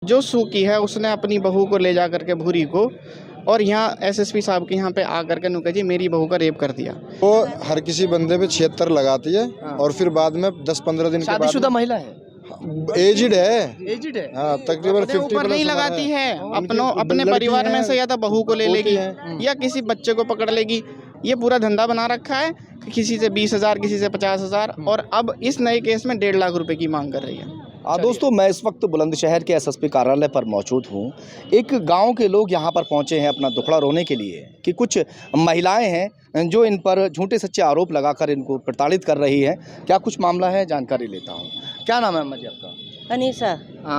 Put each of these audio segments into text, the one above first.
जो सू की है उसने अपनी बहू को ले जा करके भूरी को और यहाँ एसएसपी साहब के यहाँ पे आ करके नुका जी मेरी बहू का रेप कर दिया। वो हर किसी बंदे पे 76 लगाती है और फिर बाद में 10-15 दिन के बाद शादीशुदा महिला है, एजिड है। हाँ, तकरीबन 50 ऊपर नहीं लगाती है, अपने परिवार में से या तो बहू को ले लेगी या किसी बच्चे को पकड़ लेगी। ये पूरा धंधा बना रखा है, किसी से 20,000 किसी से 50,000 और अब इस नए केस में 1.5 लाख रुपए की मांग कर रही है। दोस्तों मैं इस वक्त बुलंदशहर के एसएसपी कार्यालय पर मौजूद हूँ। एक गांव के लोग यहाँ पर पहुँचे हैं अपना दुखड़ा रोने के लिए कि कुछ महिलाएं हैं जो इन पर झूठे सच्चे आरोप लगाकर इनको प्रताड़ित कर रही है। क्या कुछ मामला है, जानकारी लेता हूँ। क्या नाम है अम्मा जी आपका? अनीसा।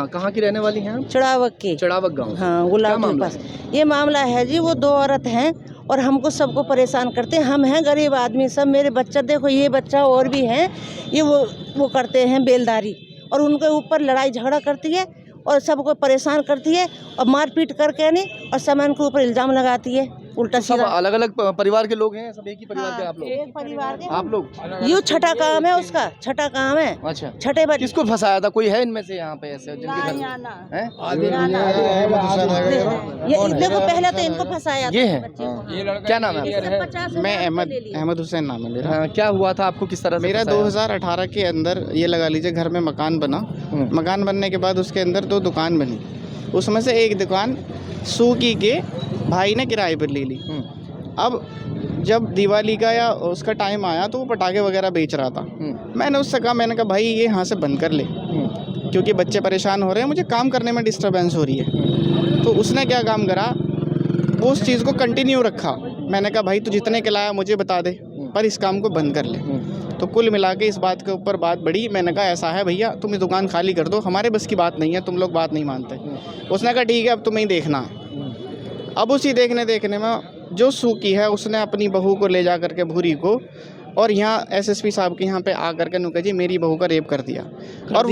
कहाँ की रहने वाली हैं? चढ़ावक की। चढ़ावक गाँव। हाँ, गुलाब के पास। ये मामला है जी, वो 2 औरत हैं और हमको सबको परेशान करते हैं। हम हैं गरीब आदमी, सब मेरे बच्चा देखो, ये बच्चा और भी हैं, ये वो करते हैं बेलदारी और उनके ऊपर लड़ाई झगड़ा करती है और सबको परेशान करती है और मारपीट करके नहीं और सामान के ऊपर इल्ज़ाम लगाती है उल्टा सब सीधा। अलग अलग परिवार के लोग हैं, सब एक ही परिवार के आप लोग? एक परिवार के आप लोग? ये छठा काम है उसका, छठा काम है। अच्छा, छठे बच्चे। किसको फंसाया था? कोई है इनमें से यहाँ पे ऐसे जिनके घर हैं? ये देखो पहले तो इनको फंसाया। ये है? क्या नाम है? मैं अहमद हुसैन नाम है मेरा। क्या हुआ था आपको, किस तरह से मेरा फंसाया? 2018 के अंदर ये लगा लीजिए घर में मकान बना। मकान बनने के बाद उसके अंदर 2 दुकान बनी, उसमें से एक दुकान सूकी के भाई ने किराए पर ले ली। अब जब दिवाली का या उसका टाइम आया तो वो पटाखे वगैरह बेच रहा था। मैंने उससे कहा, मैंने कहा भाई ये यहाँ से बंद कर ले क्योंकि बच्चे परेशान हो रहे हैं, मुझे काम करने में डिस्टर्बेंस हो रही है। तो उसने क्या काम करा, वो उस चीज़ को कंटिन्यू रखा। मैंने कहा भाई तू जितने के लाया मुझे बता दे पर इस काम को बंद कर ले। तो कुल मिला के इस बात के ऊपर बात बढ़ी। मैंने कहा ऐसा है भैया तुम ये दुकान खाली कर दो, हमारे बस की बात नहीं है, तुम लोग बात नहीं मानते। उसने कहा ठीक है अब तुम्हें ही देखना। अब उसी देखने में जो सू की है उसने अपनी बहू को ले जा करके भूरी को और यहाँ एसएसपी साहब के यहाँ पे आ करके नुका जी मेरी बहू का रेप कर दिया। और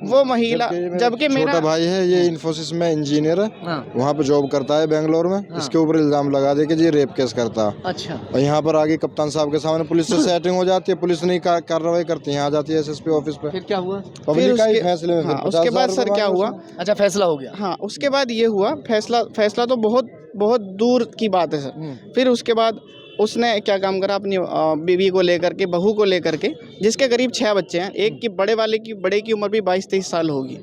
वो महिला, जबकि मेरा छोटा भाई है, ये इन्फोसिस में इंजीनियर है, वहाँ पे जॉब करता है बेंगलोर में। इसके ऊपर इल्जाम लगा दे कि ये रेप केस करता। अच्छा। और यहाँ पर आगे कप्तान साहब के सामने पुलिस से सेटिंग हो जाती है, पुलिस नहीं कार्रवाई करती, यहाँ आ जाती है एसएसपी ऑफिस पे। फिर क्या हुआ? पब्लिक का ही फैसले में। उसके बाद सर क्या हुआ? अच्छा, फैसला हो गया। हाँ, उसके बाद ये हुआ फैसला तो बहुत दूर की बात है सर। फिर उसके बाद उसने क्या काम करा, अपनी बीवी को लेकर के, बहू को लेकर के, जिसके करीब 6 बच्चे हैं, एक की बड़े की उम्र भी 22-23 साल होगी,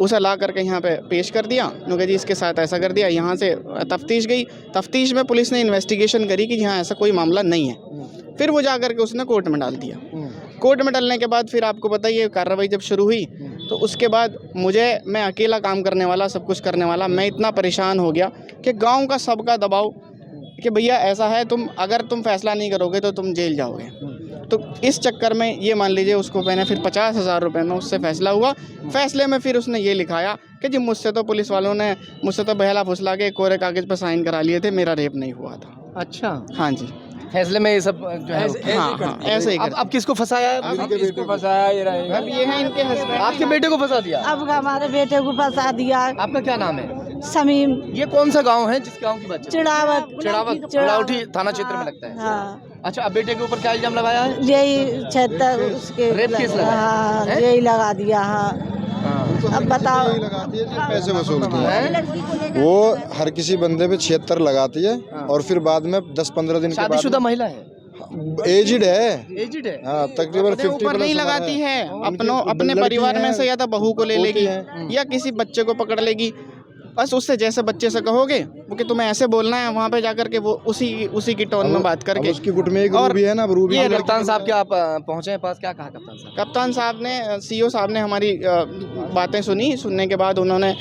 उसे ला करके यहाँ पे पेश कर दिया। नुका जी इसके साथ ऐसा कर दिया। यहाँ से तफ्तीश गई, तफ्तीश में पुलिस ने इन्वेस्टिगेशन करी कि यहाँ ऐसा कोई मामला नहीं है। फिर वो जा करके उसने कोर्ट में डाल दिया। कोर्ट में डालने के बाद फिर आपको पता ही है कार्रवाई जब शुरू हुई तो उसके बाद मैं अकेला काम करने वाला, सब कुछ करने वाला, मैं इतना परेशान हो गया कि गाँव का सबका दबाव कि भैया ऐसा है, अगर तुम फैसला नहीं करोगे तो तुम जेल जाओगे। तो इस चक्कर में ये मान लीजिए उसको मैंने फिर 50,000 रुपये में उससे फैसला हुआ। फैसले में फिर उसने ये लिखाया कि जी मुझसे तो पुलिस वालों ने मुझसे तो बहला फुसला के कोरे कागज़ पर साइन करा लिए थे, मेरा रेप नहीं हुआ था। अच्छा। हाँ जी, फैसले में ये सब जो है हाँ ऐसे ही। अब किसको फंसाया है? किसको फंसाया? अब ये है इनके हस्बैंड। आपके बेटे को फंसा दिया? अब हमारे बेटे को फंसा दिया। आपका क्या नाम है? समीम। ये कौन सा गांव है जिस गांव की बात? चढ़ावक। चढ़ावटी थाना क्षेत्र में लगता है। हाँ। अच्छा, अब बेटे के ऊपर क्या इल्जाम लगाया है? यही 76 उसके रेप केस लगाया? हाँ, यही लगा दिया। हाँ, अब बताओ। पैसे वसूलती है वो, हर किसी बंदे पे 76 लगाती है और फिर बाद में 10-15 दिन के बाद। शादीशुदा महिला है? एजिड है। एजिड है? हाँ, तकरीबन 50 ऊपर नहीं लगाती है, अपने परिवार में से या तो बहू को ले लेगी या किसी बच्चे को पकड़ लेगी। बस उससे जैसे बच्चे से कहोगे वो कि तुम्हें ऐसे बोलना है, वहाँ पे जाकर के वो उसी की टोन में बात करके। उसकी गुट में एक रूबी है ना, रूबी। कप्तान साहब के आप पहुँचे हैं पास, क्या कहा कप्तान साहब? कप्तान साहब ने, सीओ साहब ने हमारी बातें सुनने के बाद उन्होंने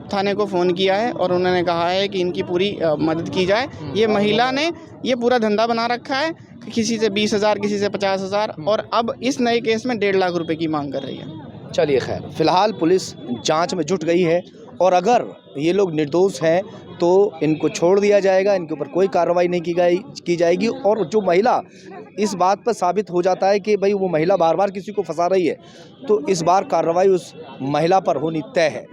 थाने को फ़ोन किया है और उन्होंने कहा है कि इनकी पूरी मदद की जाए। ये महिला ने ये पूरा धंधा बना रखा है, किसी से 20,000 किसी से 50,000 और अब इस नए केस में 1.5 लाख रुपए की मांग कर रही है। चलिए खैर, फिलहाल पुलिस जांच में जुट गई है और अगर ये लोग निर्दोष हैं तो इनको छोड़ दिया जाएगा, इनके ऊपर कोई कार्रवाई नहीं की जाएगी। और जो महिला इस बात पर साबित हो जाता है कि भाई वो महिला बार बार किसी को फंसा रही है तो इस बार कार्रवाई उस महिला पर होनी तय है।